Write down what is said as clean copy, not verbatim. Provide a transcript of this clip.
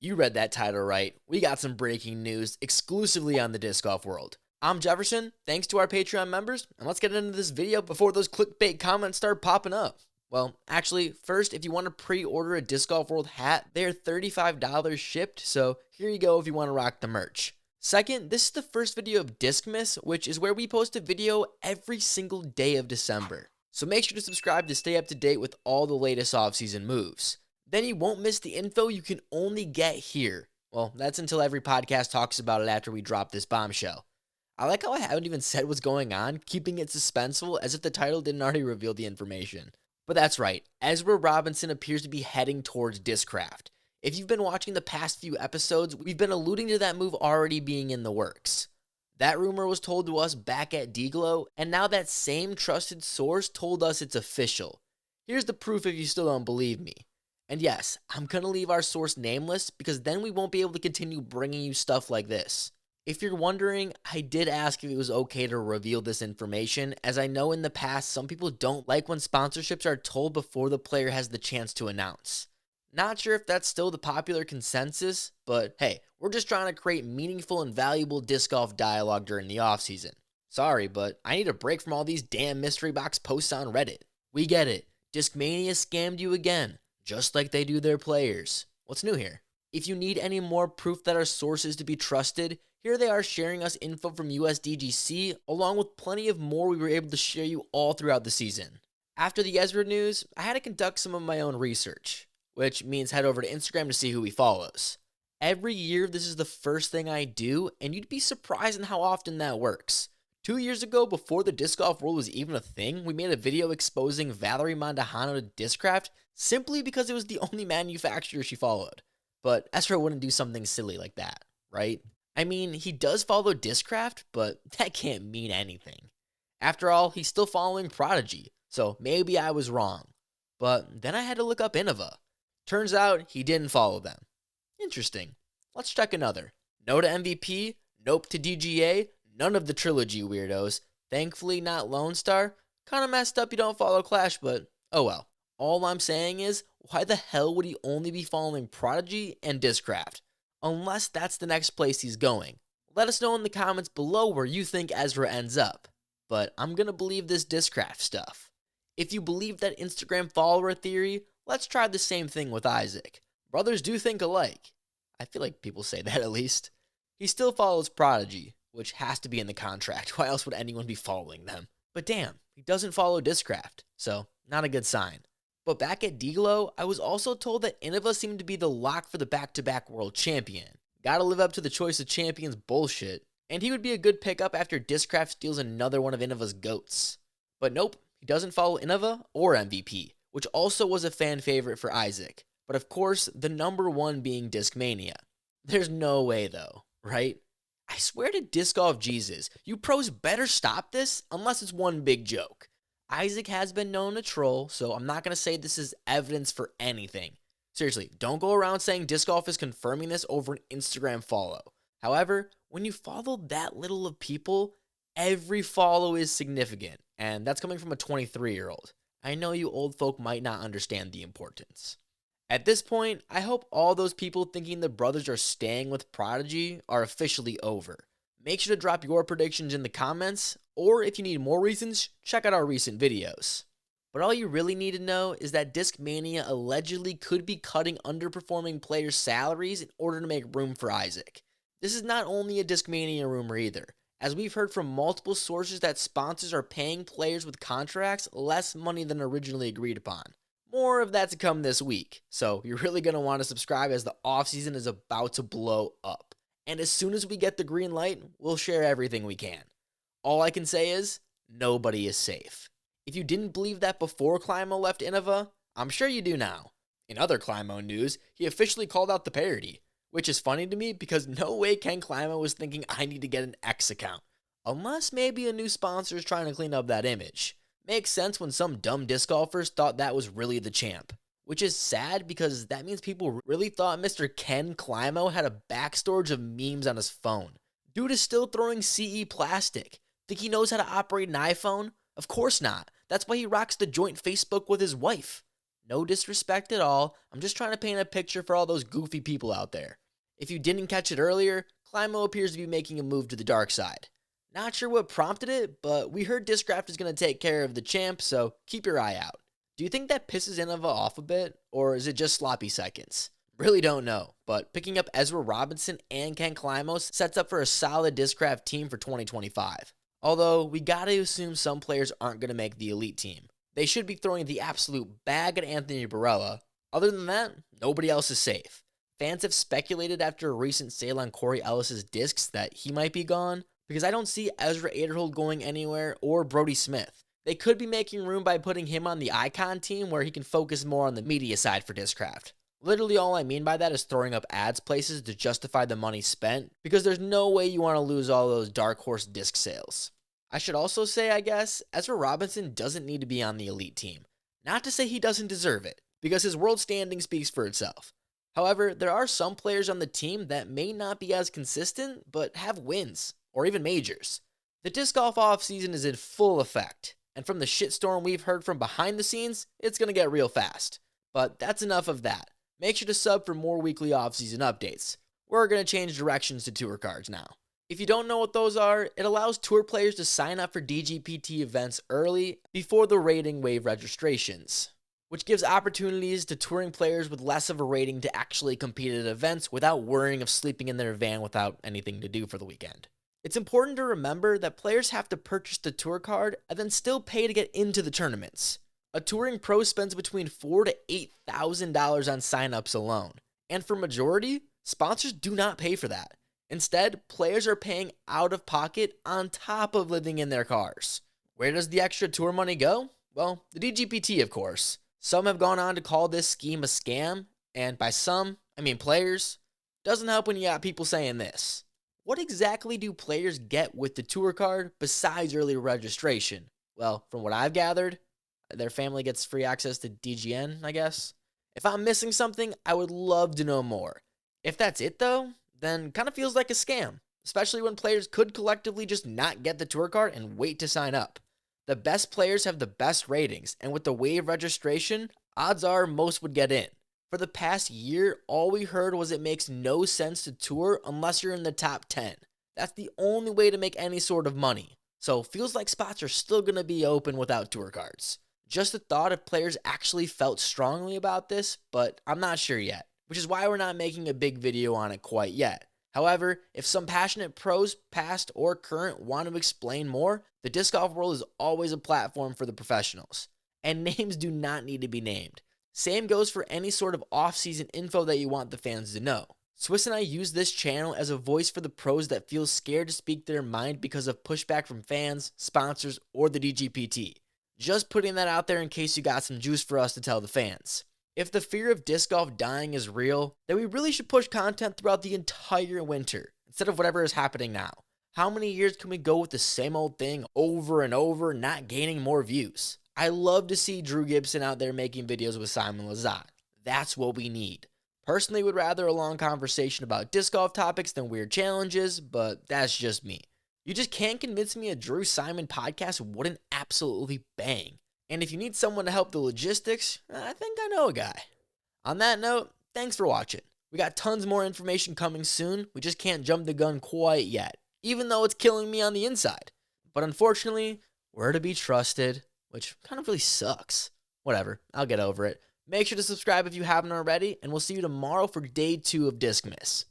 You read that title right. We got some breaking news exclusively on the Disc Golf world. I'm Jefferson, thanks to our Patreon members, and let's get into this video before those clickbait comments start popping up. Well, actually, first, if you want to pre-order a Disc Golf World hat, they're $35 shipped, so here you go if you want to rock the merch. Second, this is the first video of Discmas, which is where we post a video every single day of December. So make sure to subscribe to stay up to date with all the latest off-season moves. Then you won't miss the info you can only get here. Well, that's until every podcast talks about it after we drop this bombshell. I like how I haven't even said what's going on, keeping it suspenseful as if the title didn't already reveal the information. But that's right, Ezra Robinson appears to be heading towards Discraft. If you've been watching the past few episodes, we've been alluding to that move already being in the works. That rumor was told to us back at DGW, and now that same trusted source told us it's official. Here's the proof if you still don't believe me. And yes, I'm going to leave our source nameless because then we won't be able to continue bringing you stuff like this. If you're wondering, I did ask if it was okay to reveal this information, as I know in the past some people don't like when sponsorships are told before the player has the chance to announce. Not sure if that's still the popular consensus, but hey, we're just trying to create meaningful and valuable disc golf dialogue during the offseason. Sorry, but I need a break from all these damn mystery box posts on Reddit. We get it, Discmania scammed you again, just like they do their players. What's new here? If you need any more proof that our source is to be trusted, here they are sharing us info from USDGC, along with plenty of more we were able to share you all throughout the season. After the Ezra news, I had to conduct some of my own research, which means head over to Instagram to see who he follows. Every year, this is the first thing I do, and you'd be surprised in how often that works. 2 years ago, before the Disc Golf World was even a thing, we made a video exposing Valerie Mondahano to Discraft simply because it was the only manufacturer she followed. But Ezra wouldn't do something silly like that, right? I mean, he does follow Discraft, but that can't mean anything. After all, he's still following Prodigy, so maybe I was wrong. But then I had to look up Innova. Turns out he didn't follow them. Interesting. Let's check another. No to MVP, nope to DGA, none of the Trilogy weirdos. Thankfully not Lone Star. Kinda messed up you don't follow Clash, but oh well. All I'm saying is, why the hell would he only be following Prodigy and Discraft? Unless that's the next place he's going. Let us know in the comments below where you think Ezra ends up. But I'm gonna believe this Discraft stuff. If you believe that Instagram follower theory, let's try the same thing with Isaac. Brothers do think alike. I feel like people say that at least. He still follows Prodigy, which has to be in the contract. Why else would anyone be following them? But damn, he doesn't follow Discraft, so not a good sign. But back at DGLO, I was also told that Innova seemed to be the lock for the back-to-back world champion. Gotta live up to the choice of champions bullshit. And he would be a good pickup after Discraft steals another one of Innova's goats. But nope, he doesn't follow Innova or MVP, which also was a fan favorite for Isaac. But of course, the number one being Discmania. There's no way though, right? I swear to Disc Golf Jesus, you pros better stop this unless it's one big joke. Isaac has been known to troll, so I'm not going to say this is evidence for anything. Seriously, don't go around saying Disc Golf is confirming this over an Instagram follow. However, when you follow that little of people, every follow is significant, and that's coming from a 23-year-old. I know you old folk might not understand the importance. At this point, I hope all those people thinking the brothers are staying with Prodigy are officially over. Make sure to drop your predictions in the comments, or if you need more reasons, check out our recent videos. But all you really need to know is that Discmania allegedly could be cutting underperforming players' salaries in order to make room for Isaac. This is not only a Discmania rumor either, as we've heard from multiple sources that sponsors are paying players with contracts less money than originally agreed upon. More of that to come this week, so you're really going to want to subscribe as the offseason is about to blow up. And as soon as we get the green light, we'll share everything we can. All I can say is, nobody is safe. If you didn't believe that before Climo left Innova, I'm sure you do now. In other Climo news, he officially called out the parody, which is funny to me because no way Ken Climo was thinking I need to get an X account. Unless maybe a new sponsor is trying to clean up that image. Makes sense when some dumb disc golfers thought that was really the champ. Which is sad because that means people really thought Mr. Ken Climo had a back storage of memes on his phone. Dude is still throwing CE plastic. Think he knows how to operate an iPhone? Of course not. That's why he rocks the joint Facebook with his wife. No disrespect at all, I'm just trying to paint a picture for all those goofy people out there. If you didn't catch it earlier, Climo appears to be making a move to the dark side. Not sure what prompted it, but we heard Discraft is going to take care of the champ, so keep your eye out. Do you think that pisses Innova off a bit, or is it just sloppy seconds? Really don't know, but picking up Ezra Robinson and Ken Climo sets up for a solid Discraft team for 2025. Although, we gotta assume some players aren't gonna make the elite team. They should be throwing the absolute bag at Anthony Barella. Other than that, nobody else is safe. Fans have speculated after a recent sale on Corey Ellis's discs that he might be gone, because I don't see Ezra Aderhold going anywhere or Brody Smith. They could be making room by putting him on the Icon team where he can focus more on the media side for Discraft. Literally all I mean by that is throwing up ads places to justify the money spent, because there's no way you want to lose all those dark horse disc sales. I should also say, I guess, Ezra Robinson doesn't need to be on the elite team. Not to say he doesn't deserve it, because his world standing speaks for itself. However, there are some players on the team that may not be as consistent, but have wins, or even majors. The disc golf offseason is in full effect, and from the shitstorm we've heard from behind the scenes, it's going to get real fast. But that's enough of that. Make sure to sub for more weekly offseason updates. We're going to change directions to tour cards now. If you don't know what those are, it allows tour players to sign up for DGPT events early before the rating wave registrations, which gives opportunities to touring players with less of a rating to actually compete at events without worrying of sleeping in their van without anything to do for the weekend. It's important to remember that players have to purchase the tour card and then still pay to get into the tournaments. A touring pro spends between $4,000 to $8,000 on signups alone, and for majority, sponsors do not pay for that. Instead, players are paying out of pocket on top of living in their cars. Where does the extra tour money go? Well, the DGPT, of course. Some have gone on to call this scheme a scam, and by some, I mean players. Doesn't help when you got people saying this. What exactly do players get with the tour card besides early registration? Well, from what I've gathered, their family gets free access to DGN, I guess. If I'm missing something, I would love to know more. If that's it though, then kind of feels like a scam, especially when players could collectively just not get the tour card and wait to sign up. The best players have the best ratings, and with the wave registration, odds are most would get in. For the past year, all we heard was it makes no sense to tour unless you're in the top 10. That's the only way to make any sort of money. So feels like spots are still going to be open without tour cards. Just a thought if players actually felt strongly about this, but I'm not sure yet, which is why we're not making a big video on it quite yet. However, if some passionate pros, past or current, want to explain more, the disc golf world is always a platform for the professionals. And names do not need to be named. Same goes for any sort of off-season info that you want the fans to know. Swiss and I use this channel as a voice for the pros that feel scared to speak their mind because of pushback from fans, sponsors, or the DGPT. Just putting that out there in case you got some juice for us to tell the fans. If the fear of disc golf dying is real, then we really should push content throughout the entire winter, instead of whatever is happening now. How many years can we go with the same old thing over and over, not gaining more views? I love to see Drew Gibson out there making videos with Simon Lizotte. That's what we need. Personally, would rather a long conversation about disc golf topics than weird challenges, but that's just me. You just can't convince me a Drew Simon podcast wouldn't absolutely bang. And if you need someone to help the logistics, I think I know a guy. On that note, thanks for watching. We got tons more information coming soon, we just can't jump the gun quite yet, even though it's killing me on the inside. But unfortunately, we're to be trusted, which kind of really sucks. Whatever, I'll get over it. Make sure to subscribe if you haven't already, and we'll see you tomorrow for day 2 of Discmas.